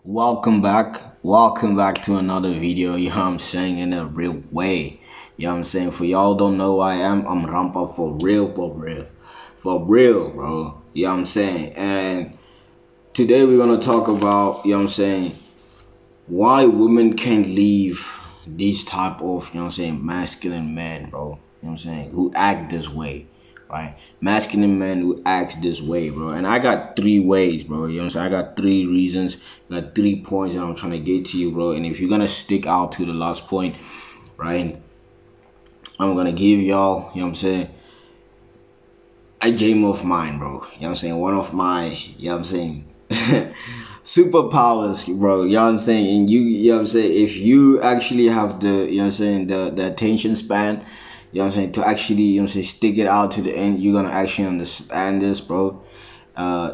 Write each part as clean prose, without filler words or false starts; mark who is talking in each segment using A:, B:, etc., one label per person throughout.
A: Welcome back to another video, you know what I'm saying, in a real way. You know what I'm saying? For y'all don't know who I am, I'm Rampa for real, bro. You know what I'm saying? And today we're gonna talk about, you know what I'm saying, why women can't leave these type of, you know what I'm saying, masculine men, bro. You know what I'm saying? Who act this way. Right? Masculine men who act this way, bro. And I got three ways, bro. You know what I'm saying? I got three reasons, got 3 points that I'm trying to get to you, bro. And if you're gonna stick out to the last point, right, I'm gonna give y'all, you know what I'm saying, a gem of mine, bro. You know what I'm saying? One of my, you know what I'm saying, superpowers, bro. You know what I'm saying? And you know what I'm saying, if you actually have the, you know what I'm saying, the attention span, you know what I'm saying, to actually, you know what I'm saying, stick it out to the end, you're gonna actually understand this, bro.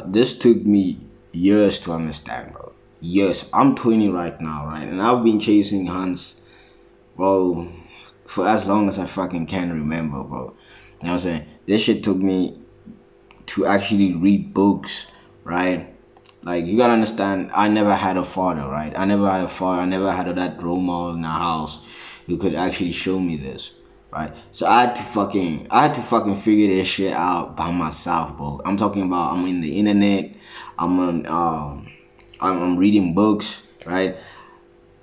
A: This took me years to understand, bro. Years. I'm 20 right now, right? And I've been chasing hunts, bro, for as long as I fucking can remember, bro. You know what I'm saying? This shit took me to actually read books, right? Like, you gotta understand, I never had a father, right? I never had a father. I never had that role model in the house who could actually show me this, right? So I had to fucking figure this shit out by myself, bro. I'm talking about, I'm in the internet, I'm on, I'm reading books, right?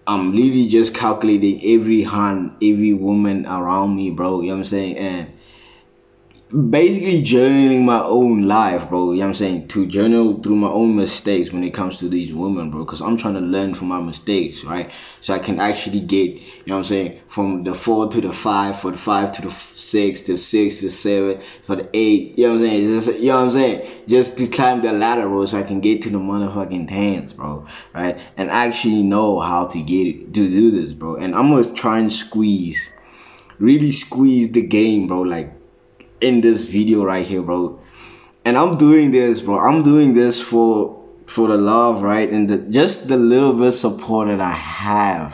A: I'm literally just calculating every hand, every woman around me, bro. You know what I'm saying? And basically journaling my own life, bro. You know what I'm saying? To journal through my own mistakes when it comes to these women, bro. Because I'm trying to learn from my mistakes, right? So I can actually get, you know what I'm saying, from the 4 to the 5, for the 5 to the 6, the 6 to 7, for the 8, you know what I'm saying? Just, you know what I'm saying? Just to climb the ladder, bro, so I can get to the motherfucking hands, bro, right? And actually know how to get it, to do this, bro. And I'm gonna try and really squeeze the game, bro, like, in this video right here, bro. And I'm doing this, bro. I'm doing this for the love, right? And just the little bit of support that I have.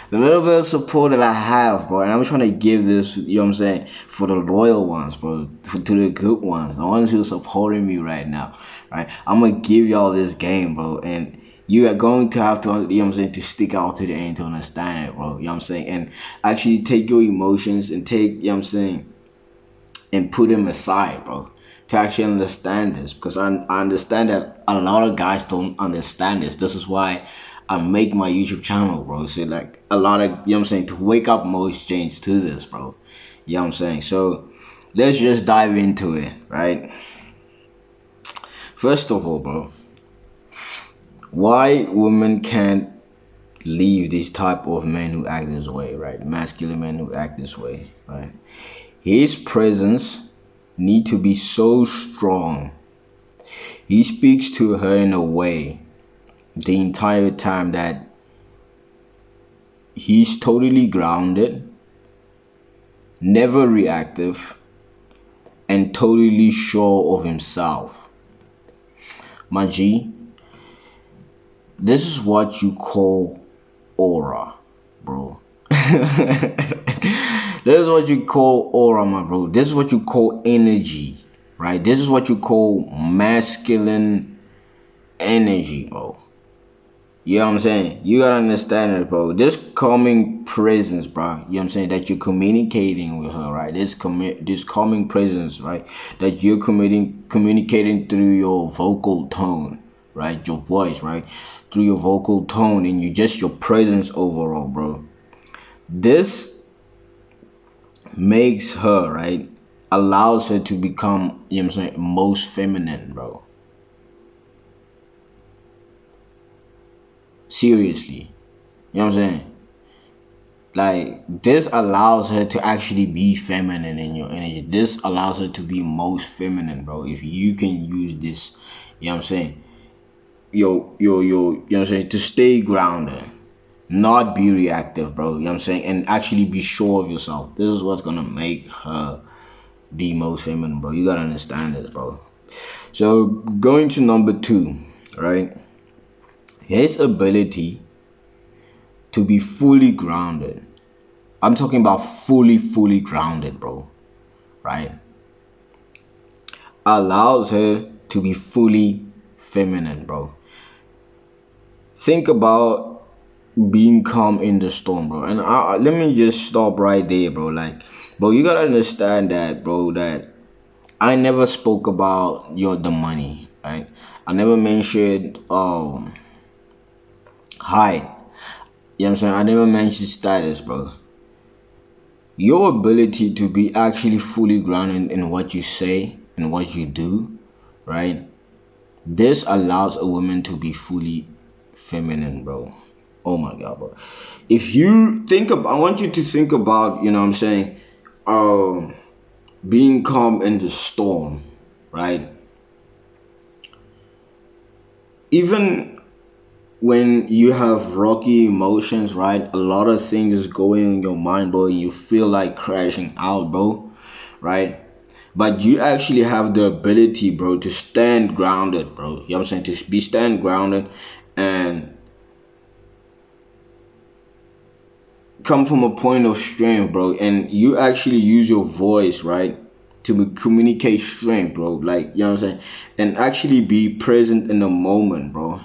A: The little bit of support that I have, bro. And I'm trying to give this, you know what I'm saying, for the loyal ones, bro. To the good ones. The ones who are supporting me right now, right? I'm going to give y'all this game, bro. And you are going to have to, you know what I'm saying, to stick out to the end to understand it, bro. You know what I'm saying? And actually take your emotions and take, you know what I'm saying, and put him aside, bro, to actually understand this. Because I understand that a lot of guys don't understand this. This is why I make my YouTube channel, bro. So, like, a lot of, you know what I'm saying, to wake up most change to this, bro. You know what I'm saying? So, let's just dive into it, right? First of all, bro, why women can't leave this type of men who act this way, right? Masculine men who act this way, right? His presence need to be so strong. He speaks to her in a way the entire time that he's totally grounded, never reactive, and totally sure of himself. My G, this is what you call aura, bro. This is what you call aura, my bro. This is what you call energy, right? This is what you call masculine energy, bro. You know what I'm saying? You gotta understand it, bro. This calming presence, bro. You know what I'm saying? That you're communicating with her, right? This calming presence, right? That you're communicating through your vocal tone, right? Your voice, right? Through your vocal tone and your presence overall, bro. This makes her, right? Allows her to become, you know what I'm saying, most feminine, bro. Seriously. You know what I'm saying? Like, this allows her to actually be feminine in your energy. This allows her to be most feminine, bro. If you can use this, you know what I'm saying? You know what I'm saying? To stay grounded. Not be reactive, bro. You know what I'm saying? And actually be sure of yourself. This is what's gonna make her the most feminine, bro. You gotta understand this, bro. So, going to number 2, right? His ability to be fully grounded. I'm talking about fully grounded, bro. Right? Allows her to be fully feminine, bro. think about being calm in the storm, bro. And let me just stop right there, bro. Like, bro, you gotta understand that, bro. That I never spoke about the money, right? I never mentioned height. You know what I'm saying? I never mentioned status, bro. Your ability to be actually fully grounded in what you say and what you do, right? This allows a woman to be fully feminine, bro. Oh my god, bro. If you think about, I want you to think about, you know what I'm saying, um, being calm in the storm, right? Even when you have rocky emotions, right? A lot of things is going in your mind, bro, and you feel like crashing out, bro, right? But you actually have the ability, bro, to stand grounded, bro. You know what I'm saying? To be stand grounded and come from a point of strength, bro. And you actually use your voice, right? To communicate strength, bro. Like, you know what I'm saying? And actually be present in the moment, bro.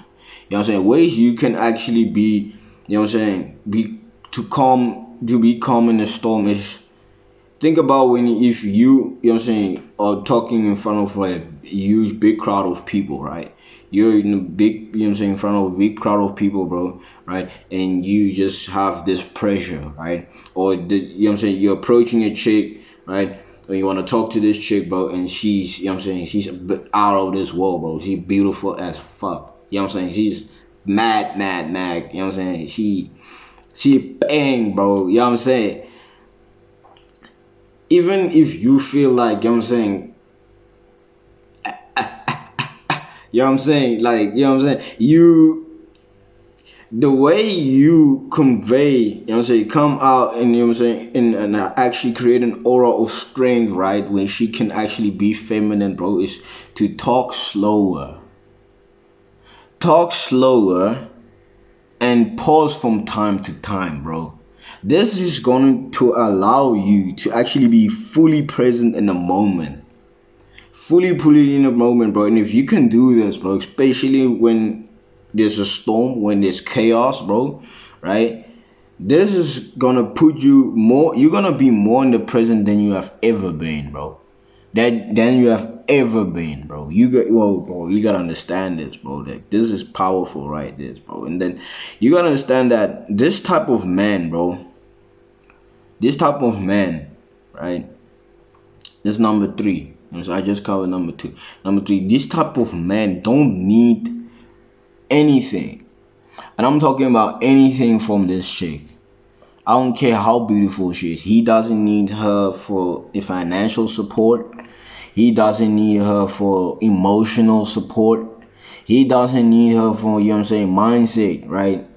A: You know what I'm saying? Ways you can actually be, you know what I'm saying? To be calm in the storm is, think about when, if you know what I'm saying, are talking in front of like a huge big crowd of people, right? You're in a big, you know what I'm saying, in front of a big crowd of people, bro, right? And you just have this pressure, right? Or you know what I'm saying, you're approaching a chick, right? Or you want to talk to this chick, bro, and she's, you know what I'm saying, she's a bit out of this world, bro. She's beautiful as fuck. You know what I'm saying? She's mad, mad, mad. You know what I'm saying? She bang, bro. You know what I'm saying? Even if you feel like, you know what I'm saying, you know what I'm saying, like, you know what I'm saying, the way you convey, you know what I'm saying, come out and, you know what I'm saying, and actually create an aura of strength, right, when she can actually be feminine, bro, is to talk slower. Talk slower and pause from time to time, bro. This is going to allow you to actually be fully present in the moment. Fully in the moment, bro. And if you can do this, bro, especially when there's a storm, when there's chaos, bro, right? This is gonna put you more, you're gonna be more in the present than you have ever been, bro. Than you have ever been, bro. Bro, you gotta understand this, bro. Like, this is powerful, right? This, bro. And then you gotta understand that this type of man, bro, this type of man, right? This number three. So I just covered number two. Number three, this type of man don't need anything. And I'm talking about anything from this chick. I don't care how beautiful she is. He doesn't need her for the financial support. He doesn't need her for emotional support. He doesn't need her for, you know what I'm saying, mindset, right?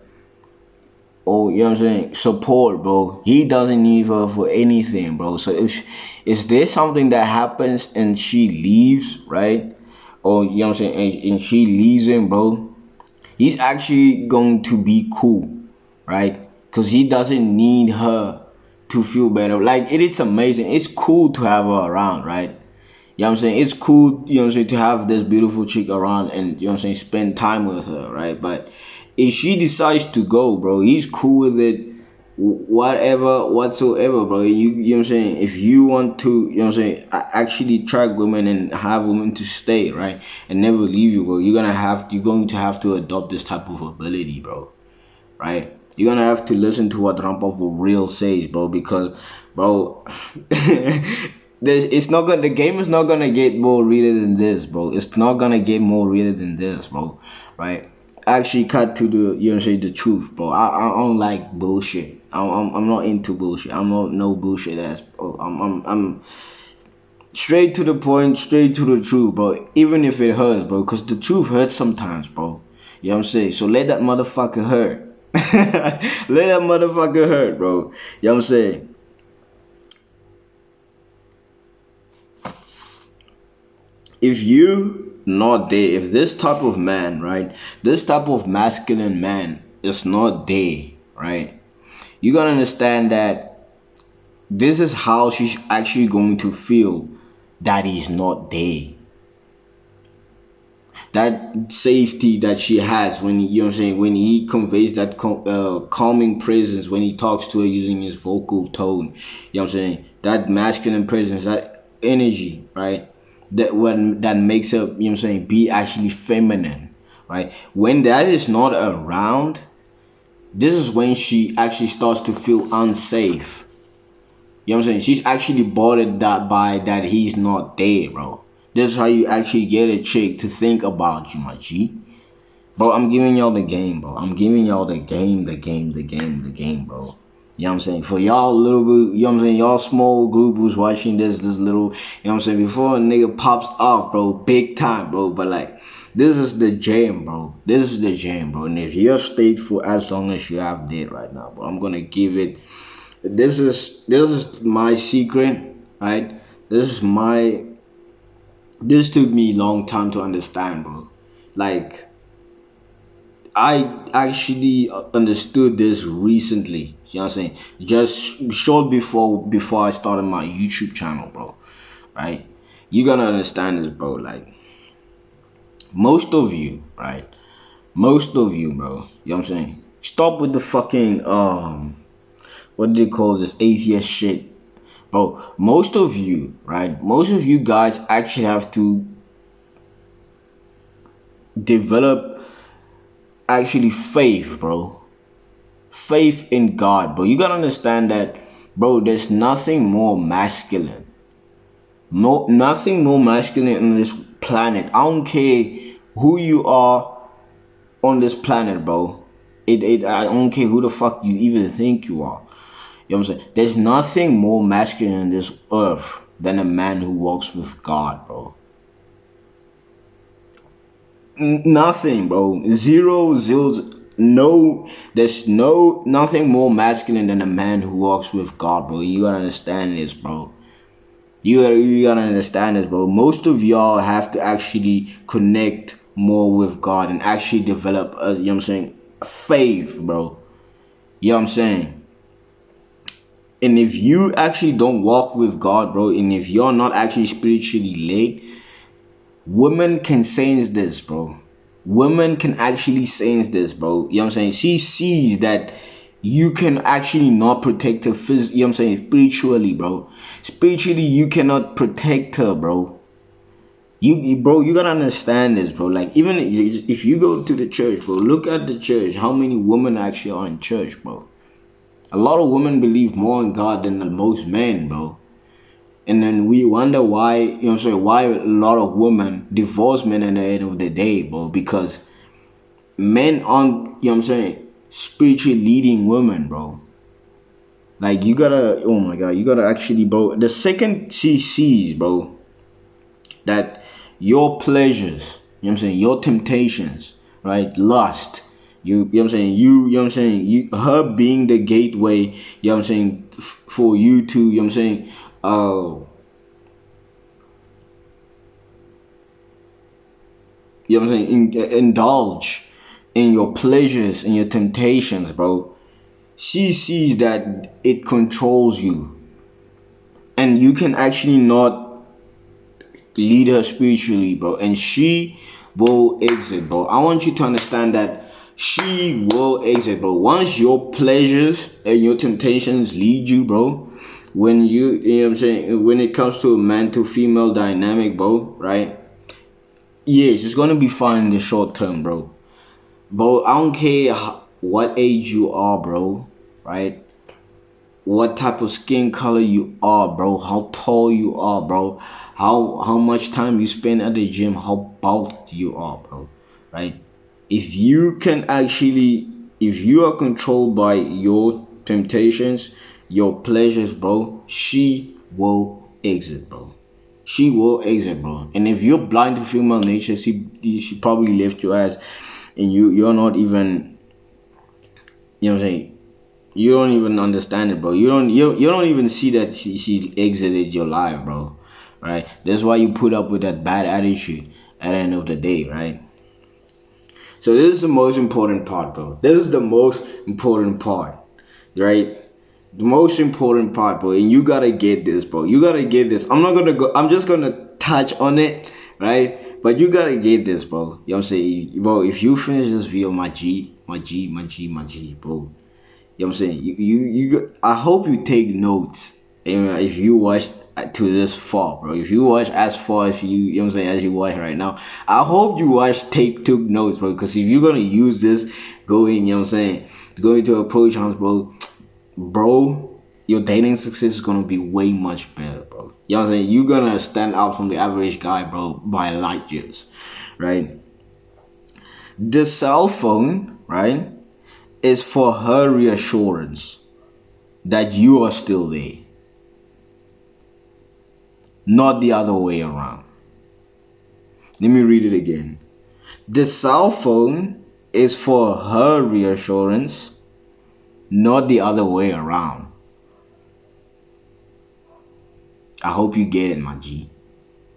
A: Or, you know what I'm saying, support, bro. He doesn't need her for anything, bro. So if there's something that happens and she leaves, right? Or, you know what I'm saying, and she leaves him, bro, he's actually going to be cool, right? Because he doesn't need her to feel better. Like, it's amazing. It's cool to have her around, right? You know what I'm saying? It's cool, you know what I'm saying, to have this beautiful chick around and, you know what I'm saying, spend time with her, right? But if she decides to go, bro, he's cool with it, whatever, whatsoever, bro. You know what I'm saying? If you want to, you know what I'm saying, actually attract women and have women to stay, right? And never leave you, bro. You're going to have to adopt this type of ability, bro. Right? You're gonna have to listen to what Rampa for real says, bro, because, bro, the game is not gonna get more realer than this, bro. It's not gonna get more realer than this, bro. Right? Actually, cut to the, you know, say the truth, bro. I don't like bullshit. I'm not into bullshit. I'm not no bullshit ass, bro. I'm straight to the point, straight to the truth, bro. Even if it hurts, bro, because the truth hurts sometimes, bro. You know what I'm saying? So let that motherfucker hurt. Let that motherfucker hurt, bro. You know what I'm saying? If you not there, if this type of man, right, this type of masculine man is not there, right, you gotta understand that this is how she's actually going to feel that he's not there. that safety that she has when you know what I'm saying, when he conveys that calming presence when he talks to her using his vocal tone. You know what I'm saying? That masculine presence, that energy, right? That makes her, you know what I'm saying, be actually feminine, right? When that is not around, this is when she actually starts to feel unsafe. You know what I'm saying? She's actually bothered that by that he's not there, bro. This is how you actually get a chick to think about you, my G. Bro, I'm giving y'all the game, bro. I'm giving y'all the game, bro. You know what I'm saying? For y'all little bit, you know what I'm saying? Y'all small group who's watching this little, you know what I'm saying? Before a nigga pops off, bro, big time, bro. But like, this is the jam, bro. This is the jam, bro. And if you've stayed for as long as you have did right now, bro, I'm gonna give it. This is my secret, right? This took me a long time to understand, bro. Like, I actually understood this recently. You know what I'm saying? Just short before I started my YouTube channel, bro. Right? You gotta understand this, bro. Like, most of you, right? Most of you, bro. You know what I'm saying? Stop with the fucking what do they call this atheist shit, bro? Most of you, right? Most of you guys actually have to develop actually faith, bro. Faith in God, bro. You gotta understand that, bro. There's nothing more masculine. No, nothing more masculine on this planet. I don't care who you are on this planet, bro. I don't care who the fuck you even think you are. You know what I'm saying? There's nothing more masculine on this earth than a man who walks with God, bro. Nothing, bro. Zero, zills. No, there's nothing more masculine than a man who walks with God, bro. You gotta understand this, bro. You gotta understand this, bro. Most of y'all have to actually connect more with God and actually develop, you know what I'm saying, faith, bro. You know what I'm saying? And if you actually don't walk with God, bro, and if you're not actually spiritually led, women can sense this, bro. Women can actually sense this, bro. You know what I'm saying? She sees that you can actually not protect her physically, you know what I'm saying, spiritually, bro. Spiritually, you cannot protect her, bro. Bro, you gotta understand this, bro. Like, even if you go to the church, bro, look at the church. How many women actually are in church, bro? A lot of women believe more in God than most men, bro. And then we wonder why, you know what I'm saying, why a lot of women divorce men at the end of the day, bro. Because men aren't, you know what I'm saying, spiritually leading women, bro. Like, you gotta, oh my God, you gotta actually, bro. The second she sees, bro, that your pleasures, you know what I'm saying, your temptations, right, lust, you know what I'm saying, you know what I'm saying, her being the gateway, you know what I'm saying, for you to, you know what I'm saying, you know what I'm saying, indulge in your pleasures and your temptations, bro. She sees that it controls you, and you can actually not lead her spiritually, bro. And she will exit, bro. I want you to understand that she will exit, bro. Once your pleasures and your temptations lead you, bro, when you know what I'm saying, when it comes to a man to female dynamic, bro, right? Yes, it's gonna be fine in the short term, bro. Bro, I don't care what age you are, bro, right? What type of skin color you are, bro, how tall you are, bro, how much time you spend at the gym, how bulked you are, bro, right? If you can actually, if you are controlled by your temptations, your pleasures, bro, she will exit, bro. She will exit, bro. And if you're blind to female nature, she probably left your ass, and you're not even, you know what I'm saying, you don't even understand it, bro. You don't even see that she exited your life, bro. Right? That's why you put up with that bad attitude at the end of the day, right? So this is the most important part, bro. This is the most important part, right? The most important part, bro. And you gotta get this, bro. You gotta get this. I'm not gonna go. I'm just gonna touch on it, right? But you gotta get this, bro. You know what I'm saying? Bro, if you finish this video, my G, bro. You know what I'm saying? I hope you take notes. If you watched to this far, bro. If you watch as far as you know what I'm saying, as you watch right now, I hope you took notes, bro. Because if you're gonna use this, going, you know what I'm saying, going to approach house, bro, your dating success is gonna be way much better, bro. You know what I'm saying? You're gonna stand out from the average guy, bro, by light years, right? The cell phone, right, is for her reassurance that you are still there, not the other way around. Let me read it again. The cell phone is for her reassurance, not the other way around. I hope you get it, my G.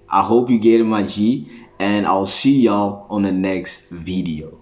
A: I hope you get it, my G. And I'll see y'all on the next video.